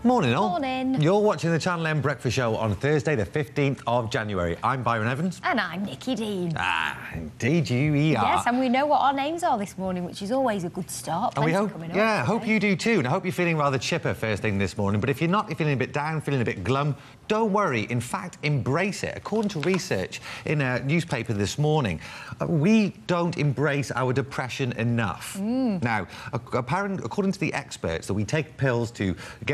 Morning, all. Morning. You're watching the Channel M Breakfast Show on Thursday, the 15th of January. I'm Byron Evans. And I'm Nikki Dean. Ah, indeed you are. Yes, and we know what our names are this morning, which is always a good start. And we hope, coming up yeah, today. hope you do too. And I hope you're feeling rather chipper first thing this morning. But if you're not, you're feeling a bit down, feeling a bit glum, don't worry. In fact, embrace it. According to research in a newspaper this morning, we don't embrace our depression enough. Now, according to the experts, that we take pills to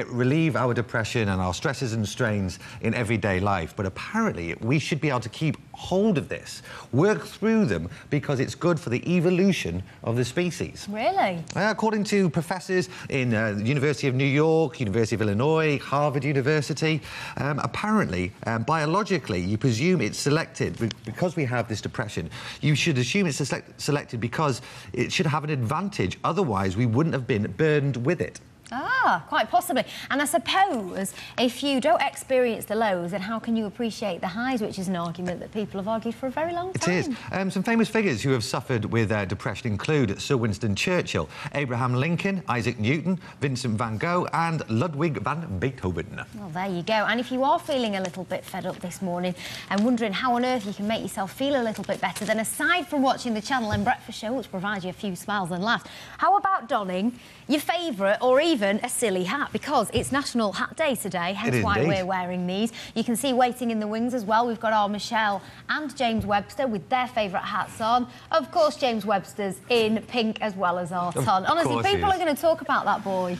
relieve our depression and our stresses and strains in everyday life. But apparently, we should be able to keep hold of this, work through them, because it's good for the evolution of the species. Really? According to professors in the University of New York, University of Illinois, Harvard University, apparently, biologically, you presume it's selected because we have this depression. You should assume it's selected because it should have an advantage. Otherwise, we wouldn't have been burdened with it. Ah, quite possibly. And I suppose if you don't experience the lows, then how can you appreciate the highs, which is an argument that people have argued for a very long time. It is. Some famous figures who have suffered with depression include Sir Winston Churchill, Abraham Lincoln, Isaac Newton, Vincent van Gogh and Ludwig van Beethoven. Well, there you go. And if you are feeling a little bit fed up this morning and wondering how on earth you can make yourself feel a little bit better, then aside from watching the Channel M Breakfast Show, which provides you a few smiles and laughs, how about donning your favourite or even a silly hat, because it's National Hat Day today, hence why we're wearing these. You can see waiting in the wings as well, we've got our Michelle and James Webster with their favourite hats on. Of course, James Webster's in pink as well as our ton. Honestly, people are going to talk about that boy.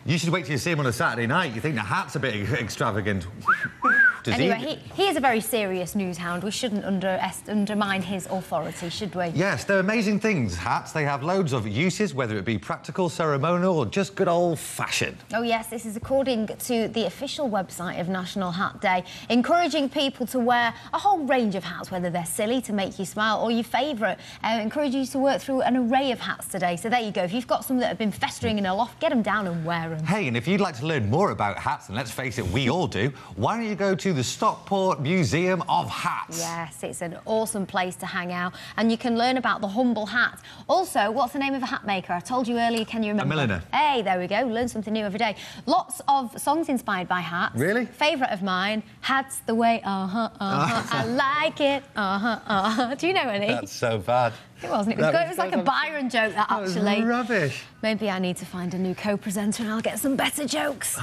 You should wait till you see him on a Saturday night. You think the hat's a bit extravagant. Anyway, he is a very serious news hound. We shouldn't undermine his authority, should we? Yes, they're amazing things, hats. They have loads of uses, whether it be practical, ceremonial or just good old-fashioned. Oh, yes, this is according to the official website of National Hat Day, encouraging people to wear a whole range of hats, whether they're silly to make you smile or your favourite. Encourage you to work through an array of hats today. So there you go. If you've got some that have been festering in a loft, get them down and wear them. Hey, and if you'd like to learn more about hats, and let's face it, we all do, why don't you go to the Stockport Museum of Hats? Yes, it's an awesome place to hang out, and you can learn about the humble hat. Also, what's the name of a hat maker? I told you earlier, can you remember? A milliner. Hey, there we go, learn something new every day. Lots of songs inspired by hats. Really? Favourite of mine, Hats the Way, I like it, Do you know any? That's so bad. It wasn't. It was like a Byron joke, that actually. That was rubbish. Maybe I need to find a new co-presenter and I'll get some better jokes.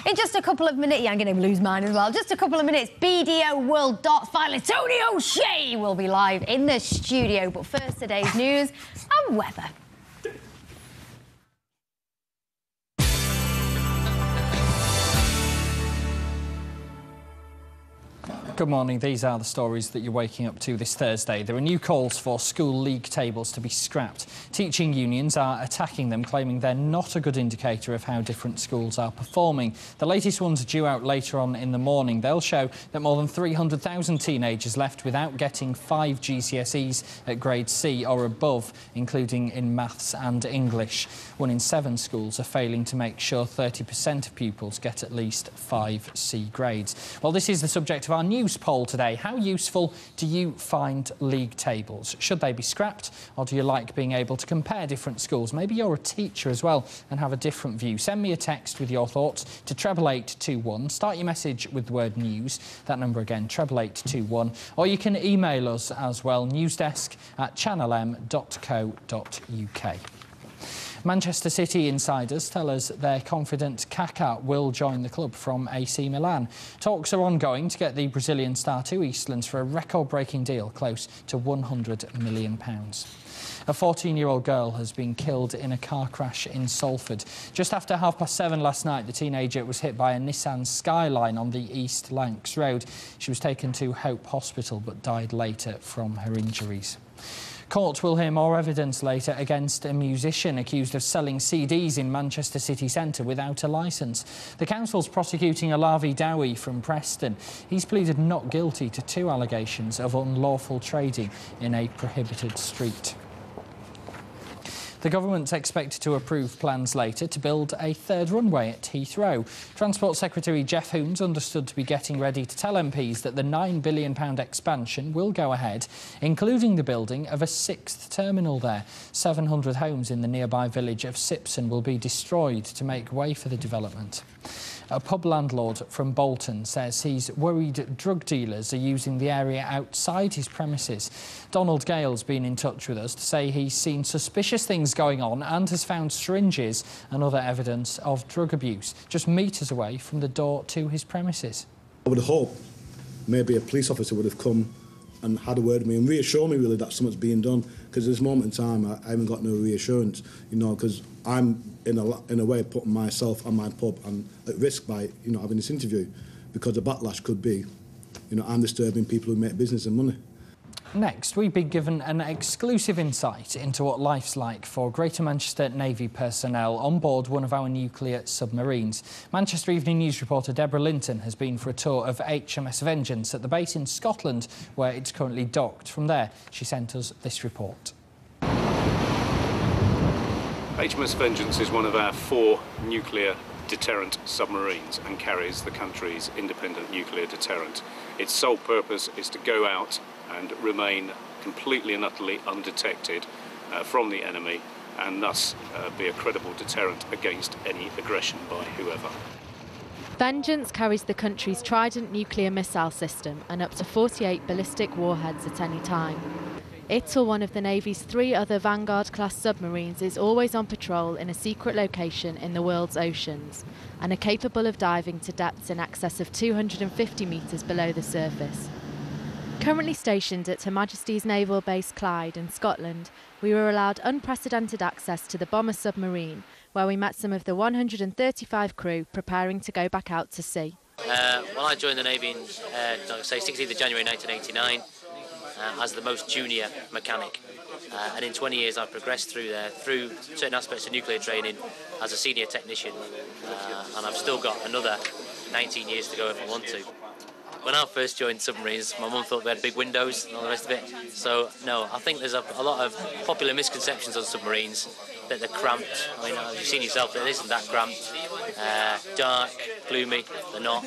In just a couple of minutes, yeah, I'm going to lose mine as well. Just a couple of minutes, BDO World Darts finalist Tony OShea will be live in the studio. But first, today's news and weather. Good morning. These are the stories that you're waking up to this Thursday. There are new calls for school league tables to be scrapped. Teaching unions are attacking them, claiming they're not a good indicator of how different schools are performing. The latest ones are due out later on in the morning. They'll show that more than 300,000 teenagers left without getting 5 GCSEs at grade C or above, including in maths and English. 1 in 7 schools are failing to make sure 30% of pupils get at least 5 C grades. Well, this is the subject of our news poll today. How useful do you find league tables? Should they be scrapped, or do you like being able to compare different schools? Maybe you're a teacher as well and have a different view. Send me a text with your thoughts to 88821. Start your message with the word news. That number again, 88821. Or you can email us as well, newsdesk@channelm.co.uk. Manchester City insiders tell us they're confident Kaká will join the club from AC Milan. Talks are ongoing to get the Brazilian star to Eastlands for a record-breaking deal close to £100 million. A 14-year-old girl has been killed in a car crash in Salford. Just after 7:30 last night, the teenager was hit by a Nissan Skyline on the East Lancs Road. She was taken to Hope Hospital but died later from her injuries. Court will hear more evidence later against a musician accused of selling CDs in Manchester city centre without a licence. The council's prosecuting Alavi Dowie from Preston. He's pleaded not guilty to 2 allegations of unlawful trading in a prohibited street. The government's expected to approve plans later to build a third runway at Heathrow. Transport Secretary Jeff Hoons understood to be getting ready to tell MPs that the £9 billion expansion will go ahead, including the building of a sixth terminal there. 700 homes in the nearby village of Sipson will be destroyed to make way for the development. A pub landlord from Bolton says he's worried drug dealers are using the area outside his premises. Donald Gale's been in touch with us to say he's seen suspicious things going on and has found syringes and other evidence of drug abuse just metres away from the door to his premises. I would hope maybe a police officer would have come and had a word with me and reassured me really that something's being done, because at this moment in time I haven't got no reassurance, you know, because I'm in a way putting myself and my pub at risk by, you know, having this interview, because the backlash could be, you know, I'm disturbing people who make business and money. Next, we've been given an exclusive insight into what life's like for Greater Manchester Navy personnel on board one of our nuclear submarines. Manchester Evening News reporter Deborah Linton has been for a tour of HMS Vengeance at the base in Scotland, where it's currently docked. From there, she sent us this report. HMS Vengeance is one of our 4 nuclear deterrent submarines and carries the country's independent nuclear deterrent. Its sole purpose is to go out and remain completely and utterly undetected from the enemy, and thus be a credible deterrent against any aggression by whoever. Vengeance carries the country's Trident nuclear missile system and up to 48 ballistic warheads at any time. It, or one of the Navy's 3 other Vanguard-class submarines, is always on patrol in a secret location in the world's oceans and are capable of diving to depths in excess of 250 metres below the surface. Currently stationed at Her Majesty's Naval Base Clyde in Scotland, we were allowed unprecedented access to the bomber submarine, where we met some of the 135 crew preparing to go back out to sea. Well, I joined the Navy in, 16th of January 1989 as the most junior mechanic. And in 20 years I've progressed through there, through certain aspects of nuclear training as a senior technician, and I've still got another 19 years to go if I want to. When I first joined submarines, my mum thought we had big windows and all the rest of it. So, no, I think there's a lot of popular misconceptions on submarines, that they're cramped. I mean, you've seen yourself that it isn't that cramped. Dark, gloomy, they're not.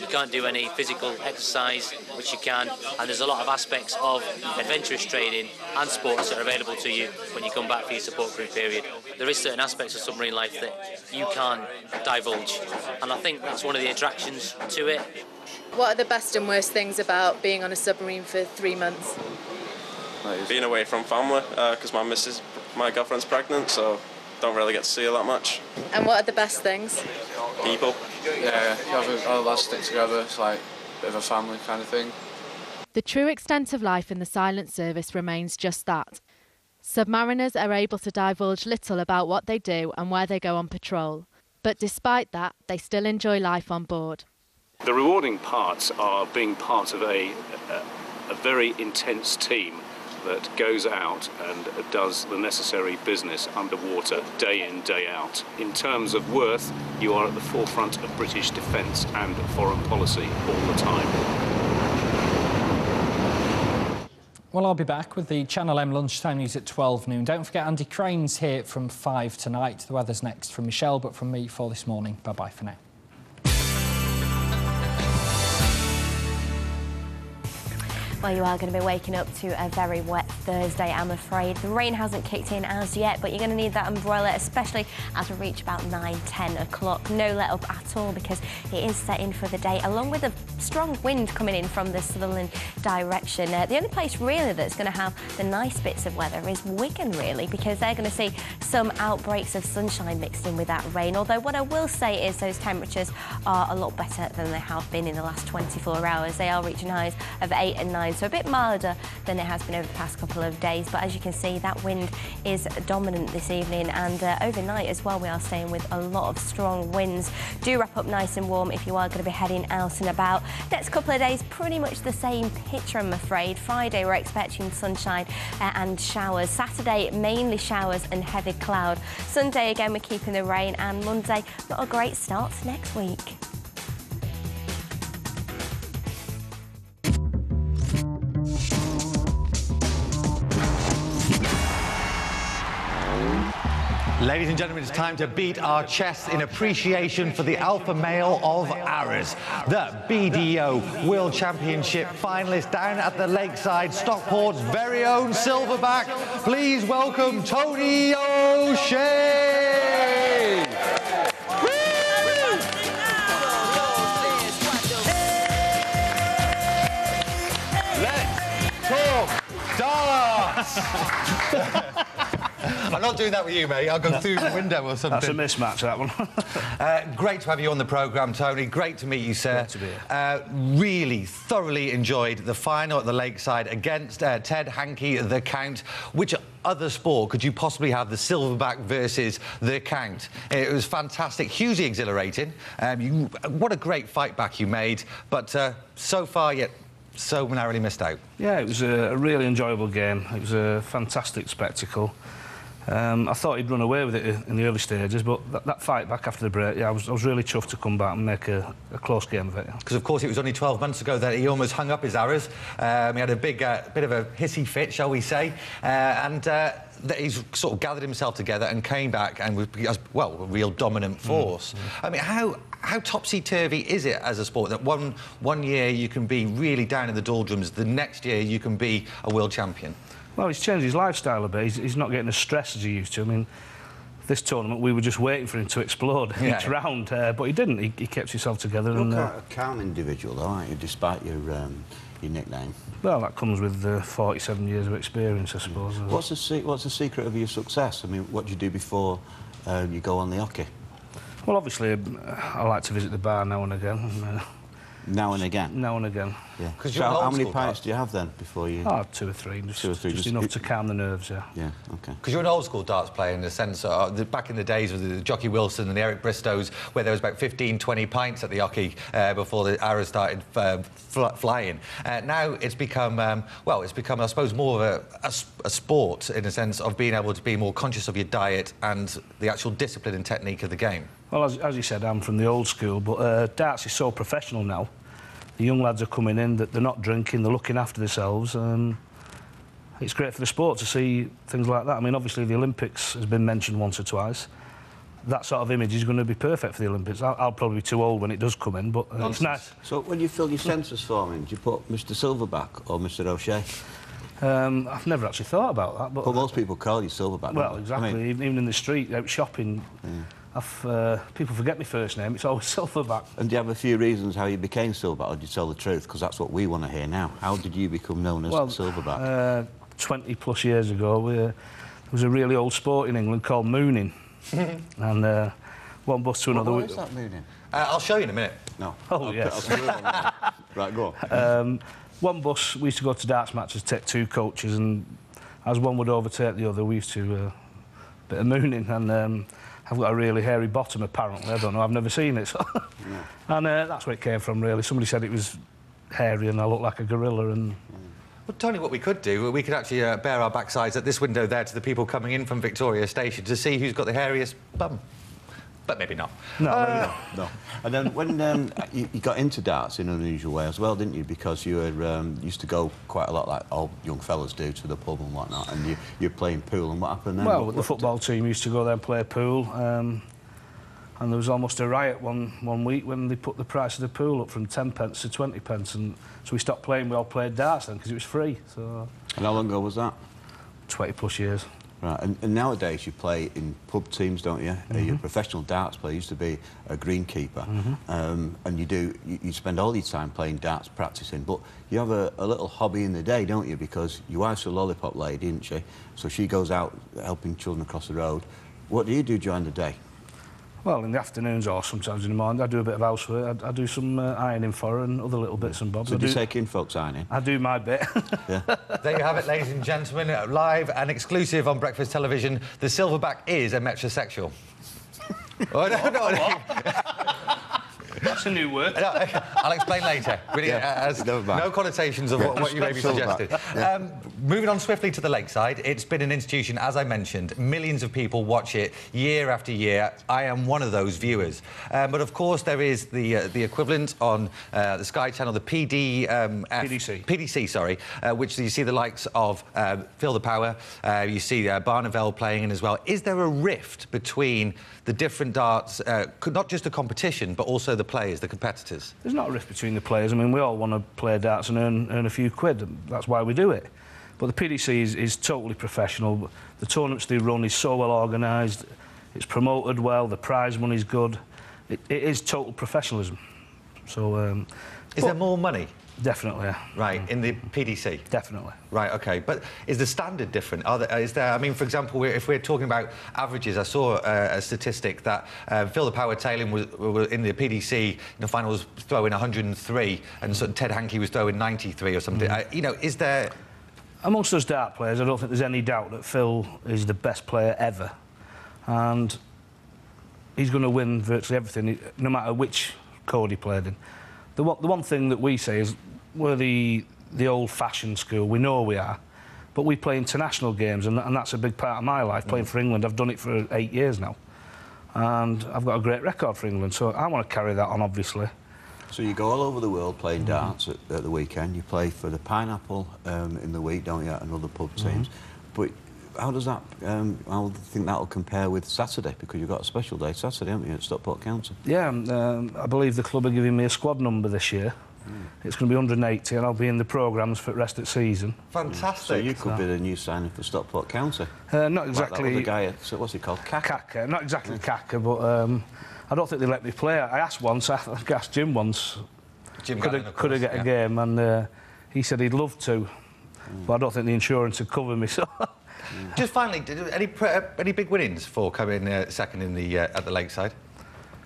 You can't do any physical exercise, which you can, and there's a lot of aspects of adventurous training and sports that are available to you when you come back for your support crew period. There is certain aspects of submarine life that you can't divulge, and I think that's one of the attractions to it. What are the best and worst things about being on a submarine for 3 months? Being away from family, because my girlfriend's pregnant, so don't really get to see her that much. And what are the best things? People. Yeah, all the lads stick together, it's like a bit of a family kind of thing. The true extent of life in the silent service remains just that. Submariners are able to divulge little about what they do and where they go on patrol. But despite that, they still enjoy life on board. The rewarding parts are being part of a very intense team that goes out and does the necessary business underwater day in, day out. In terms of worth, you are at the forefront of British defence and foreign policy all the time. Well, I'll be back with the Channel M lunchtime news at 12 noon. Don't forget, Andy Crane's here from 5 tonight. The weather's next from Michelle, but from me for this morning. Bye-bye for now. Well, you are going to be waking up to a very wet Thursday, I'm afraid. The rain hasn't kicked in as yet, but you're going to need that umbrella, especially as we reach about 9-10 o'clock. No let up at all, because it is set in for the day, along with a strong wind coming in from the Sutherland direction. The only place really that's going to have the nice bits of weather is Wigan, really, because they're going to see some outbreaks of sunshine mixed in with that rain. Although what I will say is those temperatures are a lot better than they have been in the last 24 hours. They are reaching highs of 8 and 9. So a bit milder than it has been over the past couple of days, but as you can see, that wind is dominant this evening, and overnight as well we are staying with a lot of strong winds. Do wrap up nice and warm if you are going to be heading out and about. Next couple of days pretty much the same picture, I'm afraid. Friday we're expecting sunshine and showers. Saturday mainly showers and heavy cloud. Sunday again we're keeping the rain, and Monday not a great start to next week. Ladies and gentlemen, it's time to beat our chests in appreciation for the alpha male of Arras, the BDO World Championship finalist down at the Lakeside, Stockport's very own silverback. Please welcome Tony OShea. Let's talk darts. I'm not doing that with you, mate. I'll go through the window or something. That's a mismatch, that one. Great to have you on the programme, Tony. Great to meet you, sir. Great to be here. Really thoroughly enjoyed the final at the Lakeside against Ted Hankey, the Count. Which other sport could you possibly have the silverback versus the Count? It was fantastic, hugely exhilarating. What a great fight back you made, but so far yet so narrowly missed out. Yeah, it was a really enjoyable game. It was a fantastic spectacle. I thought he'd run away with it in the early stages, but that fight back after the break, yeah, I was really chuffed to come back and make a close game of it. Because, of course, it was only 12 months ago that he almost hung up his arrows. He had a big bit of a hissy fit, shall we say, and he's sort of gathered himself together and came back and was, well, a real dominant force. I mean, how topsy-turvy is it as a sport that one year you can be really down in the doldrums, the next year you can be a world champion? Well, he's changed his lifestyle a bit. He's not getting as stressed as he used to. I mean, this tournament, we were just waiting for him to explode each round, but he didn't. He kept himself together. You're quite a calm individual, though, aren't you, despite your nickname? Well, that comes with 47 years of experience, I suppose. What's the secret of your success? I mean, what do you do before you go on the hockey? Well, obviously, I like to visit the bar now and again. Now and again? Now and again. Yeah. So how many pints do you have then before you... Oh, 2 or 3. Just enough to calm the nerves, yeah. Yeah, OK. Because you're an old-school darts player in the sense of back in the days with the Jockey Wilson and the Eric Bristows, where there was about 15, 20 pints at the hockey before the arrows started flying. Now it's become, well, it's become, I suppose, more of a sport in the sense of being able to be more conscious of your diet and the actual discipline and technique of the game. Well, as you said, I'm from the old school, but darts is so professional now. The young lads are coming in, that they're not drinking, they're looking after themselves. It's great for the sport to see things like that. I mean, obviously, the Olympics has been mentioned once or twice. That sort of image is going to be perfect for the Olympics. I'll probably be too old when it does come in, but it's nice. So when you fill your census form in, do you put Mr Silverback or Mr O'Shea? I've never actually thought about that. But most people call you Silverback. Well, exactly. I mean, even in the street, out shopping... Yeah. People forget my first name, it's always Silverback. And do you have a few reasons how you became Silverback, or do you tell the truth? Because that's what we want to hear now. How did you become known as Silverback? 20+ years ago, there was a really old sport in England called mooning. And one bus to another... What is that mooning? I'll show you in a minute. No. Oh, yes. Right, go on. One bus, we used to go to darts matches, take 2 coaches, and as one would overtake the other, we used to... a bit of mooning, and... I've got a really hairy bottom, apparently. I don't know, I've never seen it. So. Yeah. And that's where it came from, really. Somebody said it was hairy and I looked like a gorilla. And... Well, Tony, what we could do, we could actually bare our backsides at this window there to the people coming in from Victoria Station to see who's got the hairiest bum. But maybe not. No, maybe not. No. And then when you got into darts in an unusual way as well, didn't you? Because you were, used to go quite a lot, like all young fellas do, to the pub and whatnot, and you're playing pool, and what happened then? Well, the football team used to go there and play pool, and there was almost a riot one week when they put the price of the pool up from 10 pence to 20 pence, and so we stopped playing, we all played darts then, because it was free, so... And how long ago was that? 20+ years. Right, and nowadays you play in pub teams, don't you? You're a professional darts player, used to be a greenkeeper, and you spend all your time playing darts, practising, but you have a little hobby in the day, don't you? Because your wife's a lollipop lady, isn't she? So she goes out helping children across the road. What do you do during the day? Well, in the afternoons or sometimes in the morning, I do a bit of housework. I do some ironing for her and other little bits and bobs. So do you take in folks ironing? I do my bit. Yeah. There you have it, ladies and gentlemen, live and exclusive on Breakfast Television. The Silverback is a metrosexual. Oh, no. That's a new word. No, I'll explain later. Really, has no connotations of what you may be suggesting. Moving on swiftly to the Lakeside, it's been an institution, as I mentioned. Millions of people watch it year after year. I am one of those viewers. But of course, there is the equivalent on the Sky Channel, the PDC, sorry, which you see the likes of Feel the Power. You see Barneveld playing in as well. Is there a rift between the different darts, not just the competition, but also the players, the competitors? There's not a rift between the players. I mean, we all want to play darts and earn a few quid. That's why we do it. But the PDC is totally professional. The tournaments they run is so well organised. It's promoted well. The prize money's good. It is total professionalism. So, is there more money? Definitely, yeah. Right, in the PDC? Definitely. Right, OK. But is the standard different? Is there, I mean, for example, if we're talking about averages, I saw a statistic that Phil the Power Taylor was in the PDC in the final was throwing 103 and sort of Ted Hankey was throwing 93 or something. You know, is there... Amongst us dart players, I don't think there's any doubt that Phil is the best player ever. And he's going to win virtually everything, no matter which code he played in. The one thing that we say is we're the old-fashioned school. We know we are, but we play international games, and that's a big part of my life, playing for England. I've done it for 8 years now, and I've got a great record for England, so I want to carry that on, obviously. So you go all over the world playing darts at the weekend. You play for the Pineapple in the week, don't you, and other pub teams. But how does that... how do you think that'll compare with Saturday? Because you've got a special day Saturday, haven't you, at Stockport County? Yeah, I believe the club are giving me a squad number this year. It's going to be 180, and I'll be in the programmes for the rest of the season. Fantastic. So you could be the new signing for Stockport County. Not exactly... Like that other guy, so what's he called? Kaka. Not exactly Kaka, but I don't think they let me play. I asked once, I asked Jim once, could I get a game, and he said he'd love to, but I don't think the insurance would cover me, so... Just finally, any big winnings for coming second in the at the Lakeside?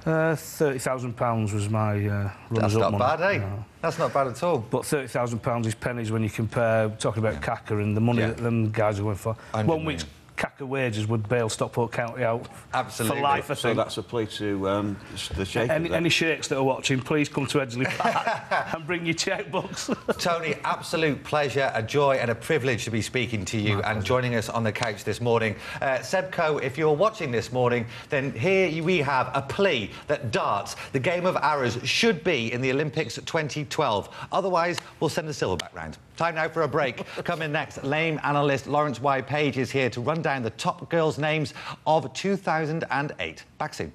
£30,000 was my runners-up money. That's not bad, eh? No. That's not bad at all. But £30,000 is pennies when you compare, talking about Kaka and the money that them guys are going for. 1 week's Kaka wages would bail Stockport County out for life, I think. So that's a plea to the Shakers. Any Shakes that are watching, please come to Edgeley Park and bring your chequebooks. Tony, absolute pleasure, a joy and a privilege to be speaking to you and joining us on the couch this morning. Sebco, if you're watching this morning, then here we have a plea that darts, the game of arrows, should be in the Olympics 2012. Otherwise, we'll send the silverback round. Time now for a break. Coming next, lame analyst Lawrence Y. Page is here to run down the top girls' names of 2008. Back soon.